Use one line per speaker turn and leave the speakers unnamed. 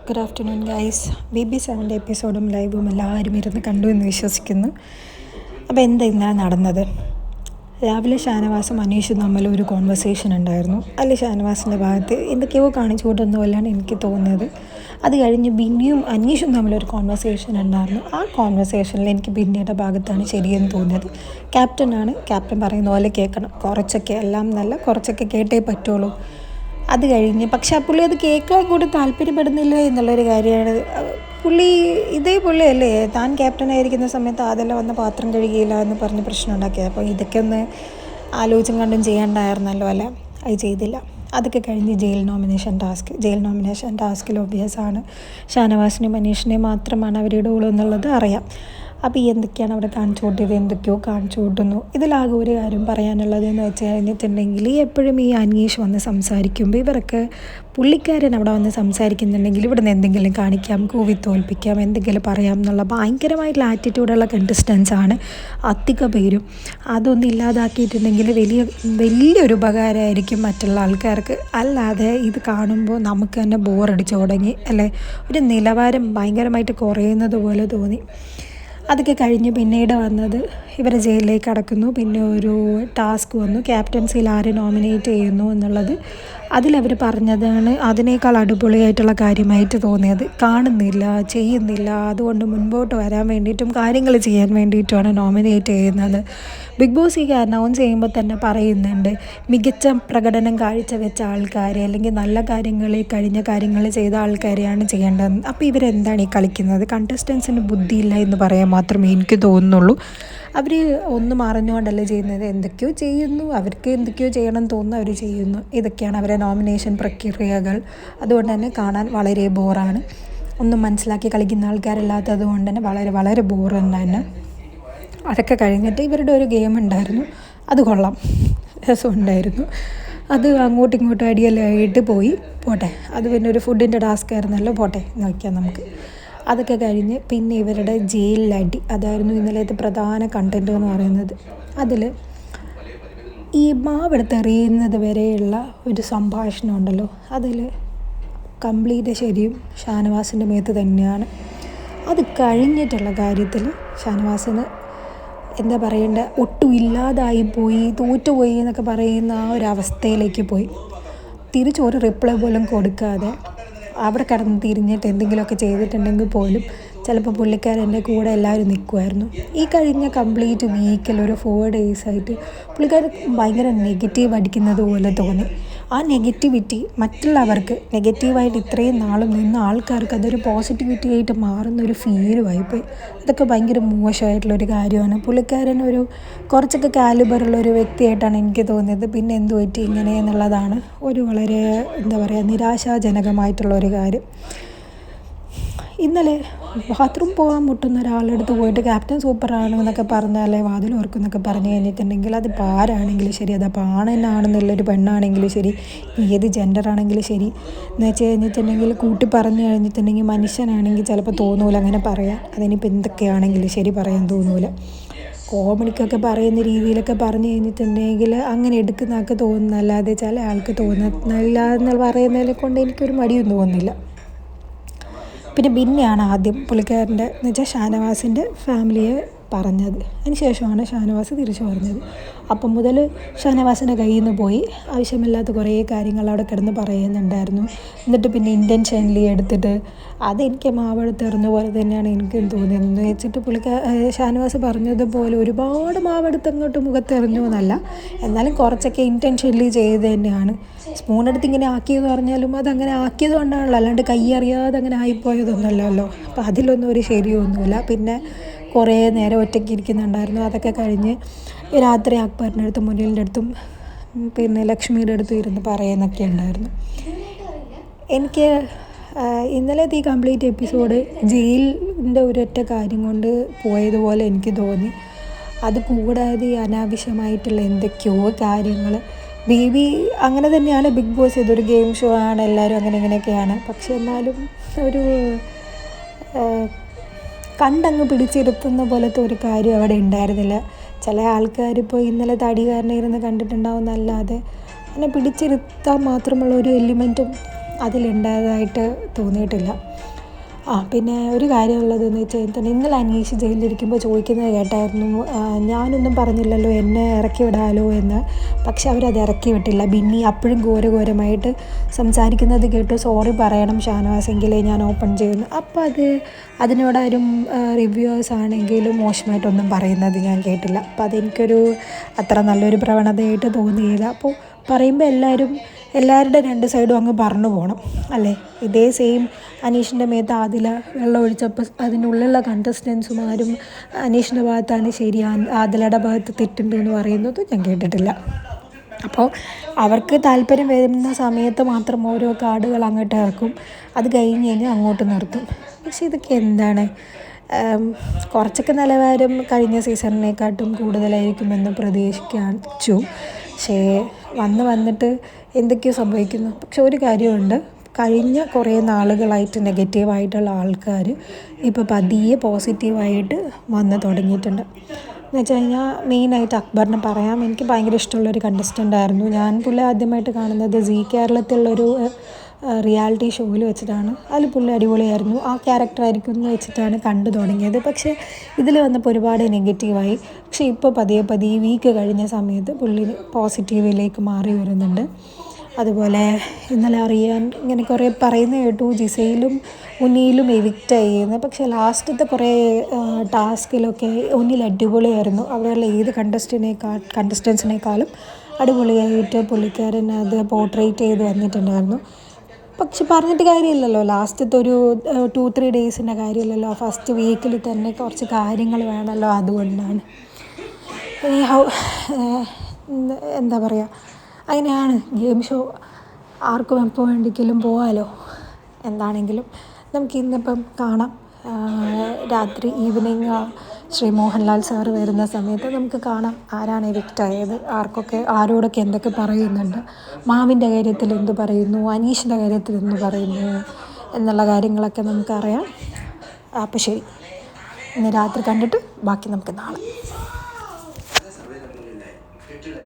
Good afternoon guys. BB7 എപ്പിസോഡും ലൈവും എല്ലാവരും ഇരുന്ന് കണ്ടു എന്ന് വിശ്വസിക്കുന്നു. അപ്പോൾ എന്താ ഇന്നലെ നടന്നത്? രാവിലെ ഷാനവാസും അനീഷും തമ്മിൽ ഒരു കോൺവെർസേഷൻ ഉണ്ടായിരുന്നു. അതിൽ ഷാനവാസിൻ്റെ ഭാഗത്ത് എന്തൊക്കെയോ കാണിച്ചു കൂട്ടുന്ന പോലെയാണ് എനിക്ക് തോന്നിയത്. അത് കഴിഞ്ഞ് ബിന്നിയും അനീഷും തമ്മിലൊരു കോൺവെർസേഷൻ ഉണ്ടായിരുന്നു. ആ കോൺവെർസേഷനിൽ എനിക്ക് ബിന്നിയുടെ ഭാഗത്താണ് ശരിയെന്ന് തോന്നിയത്. ക്യാപ്റ്റൻ പറയുന്ന പോലെ കേൾക്കണം, കുറച്ചൊക്കെ, എല്ലാം നല്ല കുറച്ചൊക്കെ കേട്ടേ പറ്റുള്ളൂ. അത് കഴിഞ്ഞ് പക്ഷെ ആ പുള്ളി അത് കേൾക്കാൻ കൂടി താല്പര്യപ്പെടുന്നില്ല എന്നുള്ളൊരു കാര്യമാണ്. ഇതേ പുള്ളിയല്ലേ താൻ ക്യാപ്റ്റനായിരിക്കുന്ന സമയത്ത് അതെല്ലാം വന്ന് പാത്രം കഴുകിയില്ല എന്ന് പറഞ്ഞ് പ്രശ്നം ഉണ്ടാക്കിയത്. അപ്പോൾ ഇതൊക്കെ ഒന്ന് ആലോചിച്ചും കണ്ടും ചെയ്യേണ്ടായിരുന്നല്ലോ, അല്ലേ? അത് ചെയ്തില്ല. അതൊക്കെ കഴിഞ്ഞ് ജയിൽ നോമിനേഷൻ ടാസ്കിൽ ഒബ്വിയസ് ആണ് ഷാനവാസിനെയും മനീഷിനെയും മാത്രമാണ് അവരുടെ ഉള്ളൂ എന്നുള്ളത് അറിയാം. അപ്പോൾ എന്തൊക്കെയാണ് അവിടെ കാണിച്ചു കൂട്ടിയത്? എന്തൊക്കെയോ കാണിച്ചു കൂട്ടുന്നു. ഇതിലാകെ ഒരു കാര്യം പറയാനുള്ളതെന്ന് വെച്ച് കഴിഞ്ഞിട്ടുണ്ടെങ്കിൽ, എപ്പോഴും ഈ അനീഷ് വന്ന് സംസാരിക്കുമ്പോൾ ഇവരൊക്കെ പുള്ളിക്കാരൻ അവിടെ വന്ന് സംസാരിക്കുന്നുണ്ടെങ്കിൽ ഇവിടുന്ന് എന്തെങ്കിലും കാണിക്കാം, കൂവി തോൽപ്പിക്കാം, എന്തെങ്കിലും പറയാം എന്നുള്ള ഭയങ്കരമായിട്ടുള്ള ആറ്റിറ്റ്യൂഡുള്ള കണ്ടസ്റ്റൻസാണ് അധിക പേരും. അതൊന്നും ഇല്ലാതാക്കിയിട്ടുണ്ടെങ്കിൽ വലിയൊരു ഉപകാരമായിരിക്കും മറ്റുള്ള ആൾക്കാർക്ക്. അല്ലാതെ ഇത് കാണുമ്പോൾ നമുക്ക് തന്നെ ബോറടിച്ചു തുടങ്ങി, അല്ലേ? ഒരു നിലവാരം ഭയങ്കരമായിട്ട് കുറയുന്നത് പോലെ തോന്നി. അതൊക്കെ കഴിഞ്ഞ് പിന്നീട് വന്നത് ഇവർ ജയിലിലേക്ക് അടക്കുന്നു. പിന്നെ ഒരു ടാസ്ക് വന്നു, ക്യാപ്റ്റൻസിയിൽ ആരെ നോമിനേറ്റ് ചെയ്യുന്നു എന്നുള്ളത്. അതിലവർ പറഞ്ഞതാണ് അതിനേക്കാൾ അടിപൊളിയായിട്ടുള്ള കാര്യമായിട്ട് തോന്നിയത്. കാണുന്നില്ല, ചെയ്യുന്നില്ല, അതുകൊണ്ട് മുൻപോട്ട് വരാൻ വേണ്ടിയിട്ടും കാര്യങ്ങൾ ചെയ്യാൻ വേണ്ടിയിട്ടുമാണ് നോമിനേറ്റ് ചെയ്യുന്നത്. ബിഗ് ബോസ് ഈ അനൗൺസ് ചെയ്യുമ്പോൾ തന്നെ പറയുന്നുണ്ട്, മികച്ച പ്രകടനം കാഴ്ചവെച്ച ആൾക്കാരെ, അല്ലെങ്കിൽ നല്ല കഴിഞ്ഞ കാര്യങ്ങൾ ചെയ്ത ആൾക്കാരെയാണ് ചെയ്യേണ്ടത്. അപ്പോൾ ഇവരെന്താണ് ഈ കളിക്കുന്നത്? കണ്ടസ്റ്റൻസിന് ബുദ്ധിയില്ല എന്ന് പറയാൻ മാത്രമേ എനിക്ക് തോന്നുന്നുള്ളൂ. അവർ ഒന്നും അറിഞ്ഞുകൊണ്ടല്ല ചെയ്യുന്നത്, എന്തൊക്കെയോ ചെയ്യുന്നു, അവർക്ക് എന്തൊക്കെയോ ചെയ്യണം തോന്നുന്നു, അവർ ചെയ്യുന്നു. ഇതൊക്കെയാണ് അവരെ നോമിനേഷൻ പ്രക്രിയകൾ. അതുകൊണ്ട് തന്നെ കാണാൻ വളരെ ബോറാണ്. ഒന്നും മനസ്സിലാക്കി കളിക്കുന്ന ആൾക്കാരല്ലാത്തത് കൊണ്ട് തന്നെ വളരെ വളരെ ബോർ തന്നെ. അതൊക്കെ കഴിഞ്ഞിട്ട് ഇവരുടെ ഒരു ഗെയിം ഉണ്ടായിരുന്നു, അത് കൊള്ളാം, രസമുണ്ടായിരുന്നു. അത് അങ്ങോട്ടും ഇങ്ങോട്ടും അടിയലായിട്ട് പോട്ടെ. അത് പിന്നെ ഒരു ഫുഡിൻ്റെ ടാസ്ക് ആയിരുന്നല്ലോ, പോട്ടെ എന്ന് വയ്ക്കാം നമുക്ക്. അതൊക്കെ കഴിഞ്ഞ് പിന്നെ ഇവരുടെ ജയിലിലടി, അതായിരുന്നു ഇന്നലത്തെ പ്രധാന കണ്ടൻറ്റ് എന്ന് പറയുന്നത്. അതിൽ ഈ മാവെടുത്ത് എറിയുന്നത് വരെയുള്ള ഒരു സംഭാഷണം ഉണ്ടല്ലോ, അതിൽ കംപ്ലീറ്റ് ശരിയും ഷാനവാസിൻ്റെ മേത്ത് തന്നെയാണ്. അത് കഴിഞ്ഞിട്ടുള്ള കാര്യത്തിൽ ഷാനവാസിന് എന്താ പറയേണ്ടത്, ഒട്ടും ഇല്ലാതായിപ്പോയി, തോറ്റുപോയി എന്നൊക്കെ പറയുന്ന ആ ഒരു അവസ്ഥയിലേക്ക് പോയി. തിരിച്ചൊരു റിപ്ലൈ പോലും കൊടുക്കാതെ അവിടെ കിടന്ന് തിരിഞ്ഞിട്ട് എന്തെങ്കിലുമൊക്കെ ചെയ്തിട്ടുണ്ടെങ്കിൽ പോലും ചിലപ്പോൾ പുള്ളിക്കാരൻ്റെ കൂടെ എല്ലാവരും നിൽക്കുമായിരുന്നു. ഈ കഴിഞ്ഞ കംപ്ലീറ്റ് വീക്കിൽ ഒരു 4 days ആയിട്ട് പുള്ളിക്കാരൻ ഭയങ്കര നെഗറ്റീവ് അടിക്കുന്നത് പോലെ തോന്നി. ആ നെഗറ്റിവിറ്റി മറ്റുള്ളവർക്ക്, നെഗറ്റീവായിട്ട് ഇത്രയും നാളും നിന്ന ആൾക്കാർക്ക് അതൊരു പോസിറ്റിവിറ്റി ആയിട്ട് മാറുന്ന ഒരു ഫീലുമായിപ്പോയി. അതൊക്കെ ഭയങ്കര മോശമായിട്ടുള്ളൊരു കാര്യമാണ്. പുള്ളിക്കാരൻ കുറച്ചൊക്കെ കാലിബറുള്ളൊരു വ്യക്തിയായിട്ടാണ് എനിക്ക് തോന്നിയത്. പിന്നെ എന്തു പറ്റി ഇങ്ങനെ എന്നുള്ളതാണ് ഒരു വളരെ നിരാശാജനകമായിട്ടുള്ളൊരു കാര്യം. ഇന്നലെ ബാത്റൂം പോകാൻ മുട്ടുന്ന ഒരാളുടെ അടുത്ത് പോയിട്ട് ക്യാപ്റ്റൻ സൂപ്പറാണ് എന്നൊക്കെ പറഞ്ഞാലേ വാതിൽ ഓർക്കുന്നൊക്കെ പറഞ്ഞു കഴിഞ്ഞിട്ടുണ്ടെങ്കിൽ, അതിപ്പോൾ ആരാണെങ്കിലും ശരി, അതപ്പോൾ ആണെന്നാണെന്നുള്ളൊരു പെണ്ണാണെങ്കിലും ശരി, ഏത് ജെൻഡറാണെങ്കിലും ശരി എന്ന് വെച്ച് കഴിഞ്ഞിട്ടുണ്ടെങ്കിൽ, കൂട്ടി പറഞ്ഞു കഴിഞ്ഞിട്ടുണ്ടെങ്കിൽ മനുഷ്യനാണെങ്കിൽ ചിലപ്പോൾ തോന്നൂല അങ്ങനെ പറയാൻ. അതിനിപ്പോൾ എന്തൊക്കെയാണെങ്കിലും ശരി പറയാൻ തോന്നൂല. കോമഡിക്കൊക്കെ പറയുന്ന രീതിയിലൊക്കെ പറഞ്ഞു കഴിഞ്ഞിട്ടുണ്ടെങ്കിൽ അങ്ങനെ എടുക്കുന്നതൊക്കെ തോന്നുന്നല്ലാതെ ചില ആൾക്ക് തോന്നുന്നില്ല എന്ന് പറയുന്നതിനെ കൊണ്ട് എനിക്കൊരു മടിയും തോന്നുന്നില്ല. പിന്നെ ബിന്നിയാണ് ആദ്യം പുള്ളിക്കാരൻ്റെ എന്ന് വെച്ചാൽ ഷാനവാസിൻ്റെ ഫാമിലിയെ പറഞ്ഞത്. അതിന് ശേഷമാണ് ഷാനവാസ് തിരിച്ചു പറഞ്ഞത്. അപ്പം മുതൽ ഷാനവാസിൻ്റെ കയ്യിൽ നിന്ന് പോയി ആവശ്യമില്ലാത്ത കുറേ കാര്യങ്ങൾ അവിടെ കിടന്ന് പറയുന്നുണ്ടായിരുന്നു. എന്നിട്ട് പിന്നെ ഇൻറ്റൻഷനലി എടുത്തിട്ട് അതെനിക്ക് മാവെടുത്ത് എറിഞ്ഞ പോലെ തന്നെയാണ് എനിക്കും തോന്നിയത്. എന്ന് വെച്ചിട്ട് ഷാനവാസ് പറഞ്ഞതുപോലെ ഒരുപാട് മാവെടുത്ത് അങ്ങോട്ട് മുഖത്ത് എറിഞ്ഞു എന്നല്ല, എന്നാലും കുറച്ചൊക്കെ ഇൻറ്റൻഷനലി ചെയ്ത് തന്നെയാണ്. സ്പൂണെടുത്ത് ഇങ്ങനെ ആക്കിയെന്ന് പറഞ്ഞാലും അതങ്ങനെ ആക്കിയത് കൊണ്ടാണല്ലോ, അല്ലാണ്ട് കൈ അറിയാതെ അങ്ങനെ ആയിപ്പോയതൊന്നുമല്ലല്ലോ. അപ്പോൾ അതിലൊന്നും ഒരു ശരിയൊന്നുമില്ല. പിന്നെ കുറേ നേരം ഒറ്റയ്ക്ക് ഇരിക്കുന്നുണ്ടായിരുന്നു. അതൊക്കെ കഴിഞ്ഞ് രാത്രി അക്ബറിൻ്റെ അടുത്തും മുനിലിൻ്റെ അടുത്തും പിന്നെ ലക്ഷ്മിയുടെ അടുത്തും ഇരുന്ന് പറയുന്നൊക്കെ ഉണ്ടായിരുന്നു. എനിക്ക് ഇന്നലത്തെ ഈ കംപ്ലീറ്റ് എപ്പിസോഡ് ജയിലിൻ്റെ ഒരൊറ്റ കാര്യം കൊണ്ട് പോയതുപോലെ എനിക്ക് തോന്നി. അത് കൂടാതെ ഈ അനാവശ്യമായിട്ടുള്ള എന്തൊക്കെയോ കാര്യങ്ങൾ ബേബി അങ്ങനെ തന്നെയാണ്. ബിഗ് ബോസ് ഇതൊരു ഗെയിം ഷോ ആണ്, എല്ലാവരും അങ്ങനെ ഇങ്ങനെയൊക്കെയാണ്. പക്ഷെ എന്നാലും ഒരു കണ്ടങ്ങ് പിടിച്ചിരുത്തുന്ന പോലത്തെ ഒരു കാര്യം അവിടെ ഉണ്ടായിരുന്നില്ല. ചില ആൾക്കാരിപ്പോൾ ഇന്നലെ തടി കാരണം ഇരുന്ന് കണ്ടിട്ടുണ്ടാവുന്നല്ലാതെ അങ്ങനെ പിടിച്ചിരുത്താൻ മാത്രമുള്ള ഒരു എലിമെൻറ്റും അതിലുണ്ടായതായിട്ട് തോന്നിയിട്ടില്ല. പിന്നെ ഒരു കാര്യമുള്ളതെന്ന് വെച്ച് കഴിഞ്ഞാൽ ഇന്നലെ അനീഷ് ജയിലിലിരിക്കുമ്പോൾ ചോദിക്കുന്നത് കേട്ടായിരുന്നു, ഞാനൊന്നും പറഞ്ഞില്ലല്ലോ എന്നെ ഇറക്കി വിടാലോ എന്ന്. പക്ഷെ അവരത് ഇറക്കി വിട്ടില്ല. ബിന്നി അപ്പോഴും ഘോരഘോരമായിട്ട് സംസാരിക്കുന്നത് കേട്ടു, സോറി പറയണം ഷാനവാസെങ്കിലേ ഞാൻ ഓപ്പൺ ചെയ്യുന്നു. അപ്പോൾ അതിനോടാരും റിവ്യൂവേഴ്സ് ആണെങ്കിലും മോശമായിട്ടൊന്നും പറയുന്നത് ഞാൻ കേട്ടില്ല. അപ്പോൾ അതെനിക്കൊരു അത്ര നല്ലൊരു പ്രവണതയായിട്ട് തോന്നിയില്ല. അപ്പോൾ പറയുമ്പോൾ എല്ലാവരുടെ രണ്ട് സൈഡും അങ്ങ് പറഞ്ഞു പോകണം അല്ലേ? ഇതേ സെയിം അനീഷിൻ്റെ മേത്ത് ആദില വെള്ളം ഒഴിച്ചപ്പോൾ അതിനുള്ളിലുള്ള കണ്ടസ്റ്റൻസുമാരും അനീഷിൻ്റെ ഭാഗത്താണ് ശരി, ആദിലയുടെ ഭാഗത്ത് തെറ്റുണ്ട് എന്ന് പറയുന്നത് ഞാൻ കേട്ടിട്ടില്ല. അപ്പോൾ അവർക്ക് താല്പര്യം വരുന്ന സമയത്ത് മാത്രം ഓരോ കാർഡുകൾ അങ്ങോട്ട് ഇറക്കും, അത് കഴിഞ്ഞ് കഴിഞ്ഞാൽ അങ്ങോട്ട് നിർത്തും. പക്ഷെ ഇതൊക്കെ എന്താണ്? കുറച്ചൊക്കെ നിലവാരം കഴിഞ്ഞ സീസണിനെക്കാട്ടും കൂടുതലായിരിക്കുമെന്ന് പ്രതീക്ഷിച്ചു. പക്ഷേ വന്നിട്ട് എന്തൊക്കെയോ സംഭവിക്കുന്നു. പക്ഷെ ഒരു കാര്യമുണ്ട്, കഴിഞ്ഞ കുറേ നാളുകളായിട്ട് നെഗറ്റീവായിട്ടുള്ള ആൾക്കാർ ഇപ്പോൾ പതിയെ പോസിറ്റീവായിട്ട് വന്ന് തുടങ്ങിയിട്ടുണ്ട്. എന്ന് വെച്ച് കഴിഞ്ഞാൽ മെയിനായിട്ട് അക്ബറിനെ പറയാം. എനിക്ക് ഭയങ്കര ഇഷ്ടമുള്ളൊരു കണ്ടസ്റ്റൻ്റ് ആയിരുന്നു. ഞാൻ പുള്ളി ആദ്യമായിട്ട് കാണുന്നത് സീ കേരളത്തിലുള്ളൊരു റിയാലിറ്റി ഷോയിൽ വെച്ചിട്ടാണ്. അതിൽ പുള്ളി അടിപൊളിയായിരുന്നു. ആ ക്യാരക്ടറായിരിക്കും എന്ന് വെച്ചിട്ടാണ് കണ്ടു തുടങ്ങിയത്. പക്ഷേ ഇതിൽ വന്നപ്പോൾ ഒരുപാട് നെഗറ്റീവായി. പക്ഷേ ഇപ്പോൾ പതിയെ വീക്ക് കഴിഞ്ഞ സമയത്ത് പുള്ളി പോസിറ്റീവിലേക്ക് മാറി വരുന്നുണ്ട്. അതുപോലെ ഇന്നലെ അറിയാൻ ഇങ്ങനെ കുറേ പറയുന്നത് കേട്ടു, ജിസയിലും ഉന്നിയിലും എവിക്റ്റ് ചെയ്യുന്നു. പക്ഷേ ലാസ്റ്റത്തെ കുറേ ടാസ്കിലൊക്കെ ഉന്നിൽ അടിപൊളിയായിരുന്നു. അവിടെയുള്ള ഏത് കണ്ടസ്റ്റൻസിനേക്കാളും അടിപൊളിയായിട്ട് പുള്ളിക്കാരൻ അത് പോർട്രേറ്റ് ചെയ്ത് വന്നിട്ടുണ്ടായിരുന്നു. പക്ഷെ പറഞ്ഞിട്ട് കാര്യമില്ലല്ലോ, ലാസ്റ്റത്തെ ഒരു 2-3 ഡേയ്സിൻ്റെ കാര്യമില്ലല്ലോ, ഫസ്റ്റ് വീക്കിൽ തന്നെ കുറച്ച് കാര്യങ്ങൾ വേണമല്ലോ. അതുകൊണ്ടാണ് എന്താ പറയുക, അങ്ങനെയാണ് ഗെയിം ഷോ. ആർക്കും എപ്പോൾ വേണ്ടിക്കെങ്കിലും പോകാമല്ലോ. എന്താണെങ്കിലും നമുക്ക് ഇന്നിപ്പം കാണാം. രാത്രി ഈവനിങ് ശ്രീ മോഹൻലാൽ സാറ് വരുന്ന സമയത്ത് നമുക്ക് കാണാം ആരാണ് എവിക്റ്റായത്, ആരോടൊക്കെ എന്തൊക്കെ പറയുന്നുണ്ട്, മാവിൻ്റെ കാര്യത്തിൽ എന്ത് പറയുന്നു, അനീഷിൻ്റെ കാര്യത്തിൽ എന്ത് പറയുന്നു എന്നുള്ള കാര്യങ്ങളൊക്കെ നമുക്കറിയാം. അപ്പോൾ ശരി, ഇന്ന് രാത്രി കണ്ടിട്ട് ബാക്കി നമുക്ക് നാളെ.